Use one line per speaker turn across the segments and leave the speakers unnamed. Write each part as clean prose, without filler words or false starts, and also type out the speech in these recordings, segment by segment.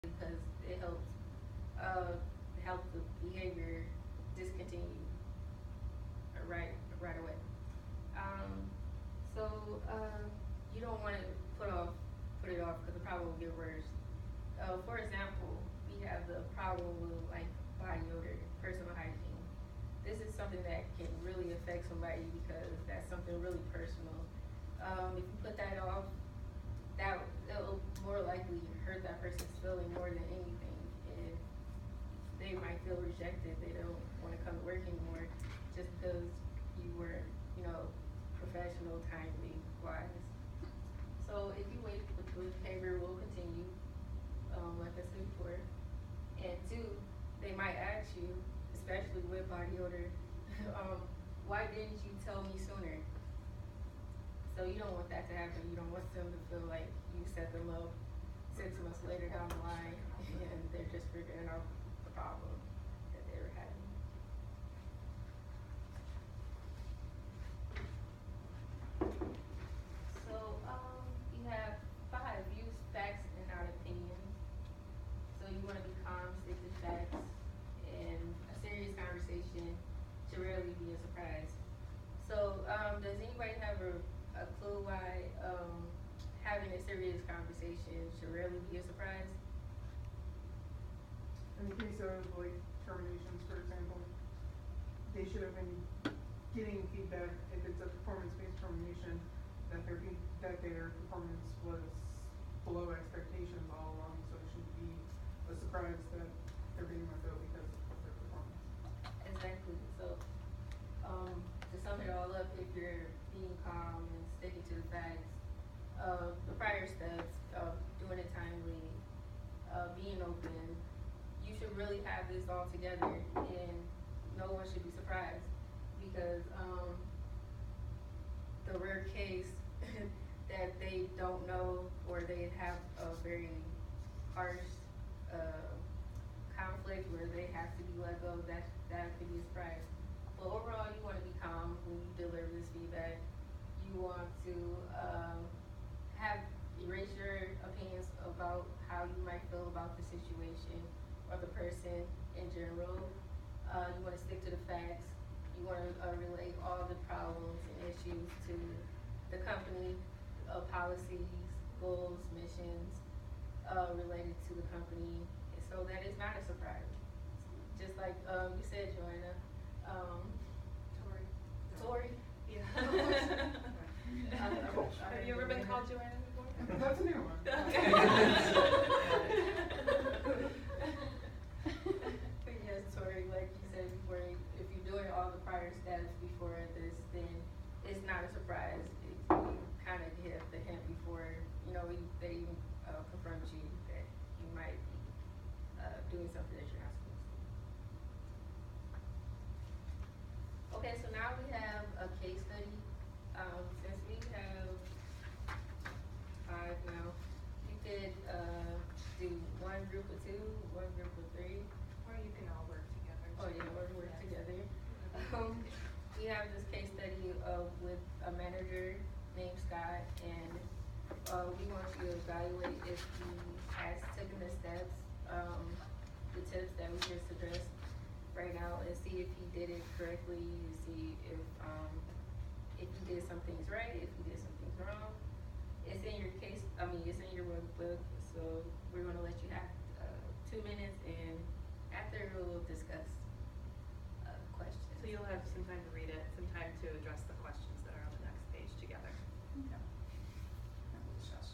because it help the behavior discontinue right away. Um, so you don't want to put it off because the problem will get worse. For example, we have the problem with like body odor, personal hygiene. This is something that can really affect somebody because that's something really personal. If you put that off, that'll more likely hurt that person's feeling more than anything. And they might feel rejected. They don't want to come to work anymore just because you weren't, professional, timely, wise. So if you wait, the behavior will continue, like I said before. And two, they might ask you, especially with body odor, why didn't you tell me sooner? So you don't want that to happen. You don't want them to feel like you set them up 6 months later down the line and they're just figuring out the problem that they were having. So you have 5, use facts and not opinions. So you want to be calm, stick to facts, and a serious conversation should rarely be a surprise. So does anybody have a clue why having a serious conversation should rarely be a surprise?
In the case of like terminations, for example, they should have been getting feedback if it's a performance-based termination that their performance was below expectations all along. So it shouldn't be a surprise that they're being let go because of their performance.
Exactly. So to sum it all up, if you're being calm and sticking to the facts, the prior steps of doing it timely, being open, you should really have this all together, and no one should be surprised because the rare case that they don't know or they have a very harsh conflict where they have to be let go, that could be a surprise. But overall, you want to be calm when you deliver this feedback. You want to erase your opinions about how you might feel about the situation or the person in general. You want to stick to the facts. You want to relate all the problems and issues to the company, policies, goals, missions related to the company, so that it's not a surprise. Just like you said, Joanna. Tori?
Yeah.
Have
you ever been called Joanna before?
That's a new one.
Yes, Tori, like you said before, if you're doing all the prior steps before this, then it's not a surprise. You kind of get the hint before, they even confront you that you might be doing something that you're not supposed to. Okay, so now we have a case study. Since we have 5 now, you could do one group of 2, one group of 3.
Or you can all work together.
Oh yeah, or work together. We have this case study with a manager named Scott, and we want you to evaluate if he has taken the steps, the tips that we just addressed right now, and see if he did it correctly, see if he did some things right, if he did some things wrong. It's in your case, it's in your workbook, so we're gonna let you have 2 minutes, and after we'll discuss questions.
So you'll have some time to read it, some time to address the questions that are on the next page together.
Yeah. And we'll discuss.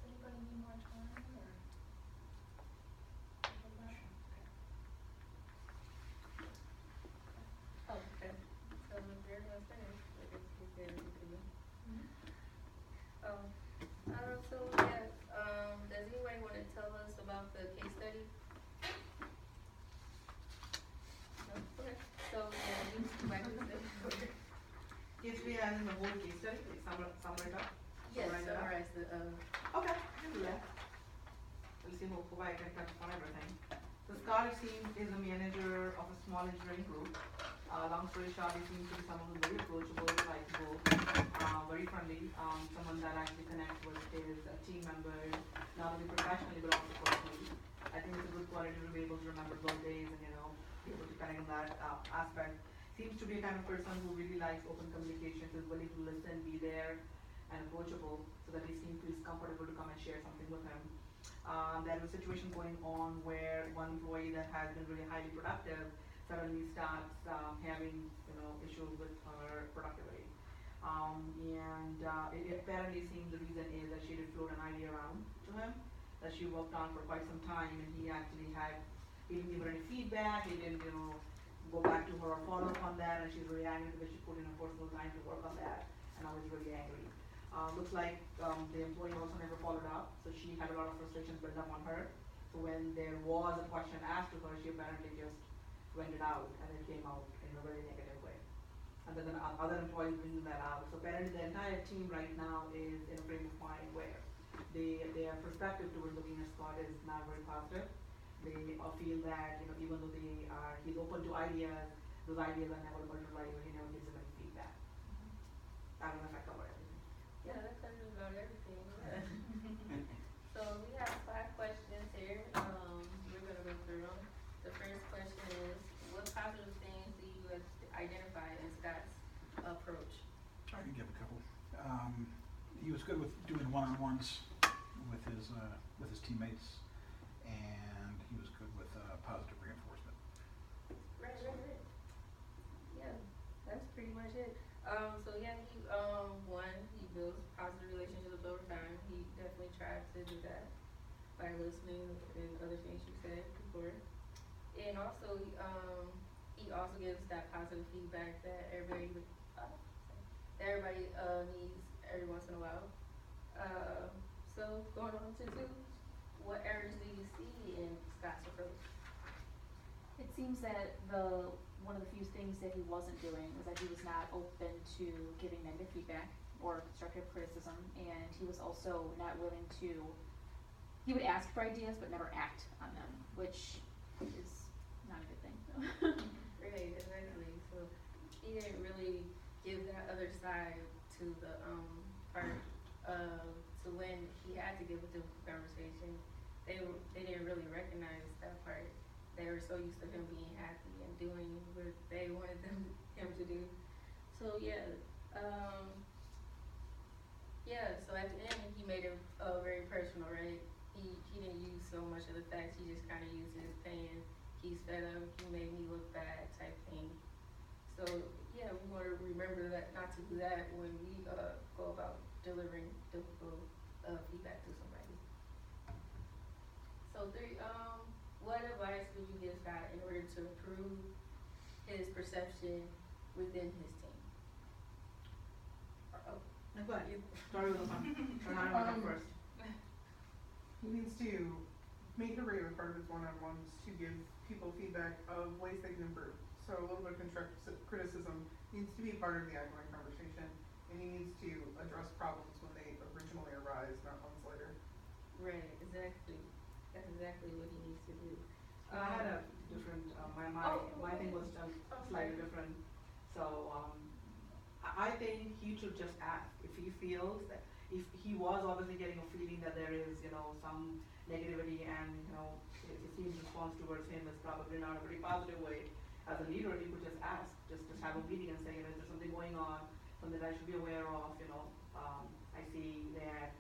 Anybody need more time or? Oh, okay. So if everyone's finished, I guess we can continue. So yeah, does anybody wanna tell us about the case study? No? Okay, so yeah, you might just say.
Case study as in the whole case study, like summarize up?
Yes,
Summarize it up?
summarize the,
Okay, I can do that. We'll see, hopefully I can touch upon everything. So Scott, it seems, is a manager of a small engineering group. Long story short, he seems to be someone who's very approachable, likable, very friendly, someone that actually connects with his team members, not only professionally but also personally. I think it's a good quality to be able to remember birthdays and, be able to connect on that aspect. Seems to be a kind of person who really likes open communication, is willing to listen, be there, and approachable, so that he feels comfortable to come and share something with him. There was a situation going on where one employee that has been really highly productive suddenly starts having issues with her productivity. It apparently seems the reason is that she did float an idea around to him that she worked on for quite some time, and he didn't give her any feedback, he didn't go back to her or follow up on that, and she's really angry because she put in her personal time to work on that, and I was really angry. Looks like the employee also never followed up, so she had a lot of frustrations built up on her. So when there was a question asked to her, she apparently just vented out, and it came out in a very negative way. And then other employees bringing that out. So apparently the entire team right now is in a frame of mind where their perspective towards looking at Scott is not very positive. They feel that even though he's open to ideas, those ideas are never multiplied when he never gives them any feedback. I don't know if I covered everything.
yeah, that covers about everything, yeah. So we have 5 questions here, we're gonna go through them. The first question is, what positive things do you identify in Scott's approach?
I can give a couple. He was good with doing one-on-ones with his teammates, and he was good with positive reinforcement.
Right. Yeah, that's pretty much it. So yeah, he builds positive relationships over time. He definitely tried to do that by listening and other things you said before. And also, he also gives that positive feedback that everybody needs every once in a while. So going on to two, what errors do you see in Scott's approach?
It seems that one of the few things that he wasn't doing was that he was not open to giving negative feedback or constructive criticism, and he was also not willing to. He would ask for ideas but never act on them, which is not a good thing.
Right, exactly. So he didn't really give that other side to the part to when he had to give a difficult conversation. They didn't really recognize that part. They were so used to him being happy and doing what they wanted him to do. So yeah, so at the end he made it very personal, right? He didn't use so much of the facts. He just kind of used his pain. He's fed up. He made me look bad, type thing. So yeah, we want to remember that, not to do that when we go about delivering difficult feedback to somebody. So three, what advice would you give Scott in order to improve his perception within his team?
Go ahead, start with the one, first.
He needs to make a regular part of his one-on-ones to give people feedback of ways they can improve. So a little bit of constructive criticism needs to be part of the ongoing conversation, and he needs to address problems when they originally arise, not months later.
Right, exactly. That's exactly what he needs to do.
I had a different, my thing was slightly different. So, I think he should just ask if he feels that, if he was obviously getting a feeling that there is, some negativity and, his team's response towards him is probably not a very positive way. As a leader, he could just ask, just have a meeting and say, is there something going on, something that I should be aware of, I see that,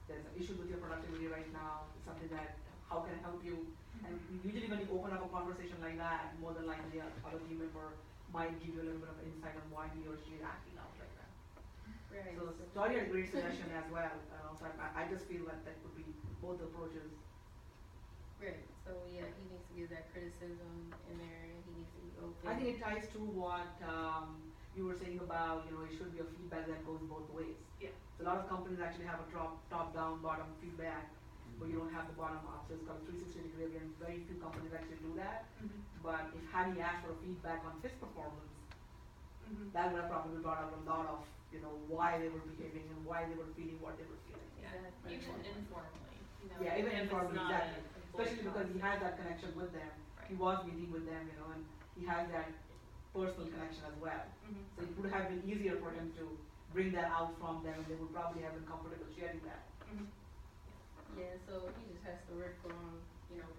there's issues with your productivity right now, it's something that, how can I help you? And usually when you open up a conversation like that, more than likely the other team member might give you a little bit of insight on why he or she is acting out like that.
Right.
So Tori had a great suggestion as well, so I just feel that could be both approaches.
Right. So yeah, he needs to give that criticism in there, and he needs to be open.
I think it ties to what you were saying about, it should be a feedback that goes both ways.
Yeah.
So a lot of companies actually have a top-down, bottom feedback, but you don't have the bottom up. So it's called 360 degree, and very few companies actually do that.
Mm-hmm.
But if had he asked for feedback on his performance,
Mm-hmm.
that would have probably brought out a lot of, why they were behaving and why they were feeling what they were feeling.
Yeah,
Exactly.
even informally,
Yeah, even
if it's
informally,
not
exactly.
an
Especially because he
employee
has that connection with them.
Right.
He was meeting with them, and he has that personal connection as well.
Mm-hmm.
So it would have been easier for him to bring that out from them, and they would probably have been comfortable sharing that.
Mm-hmm.
Yeah. So he just has to work on, professional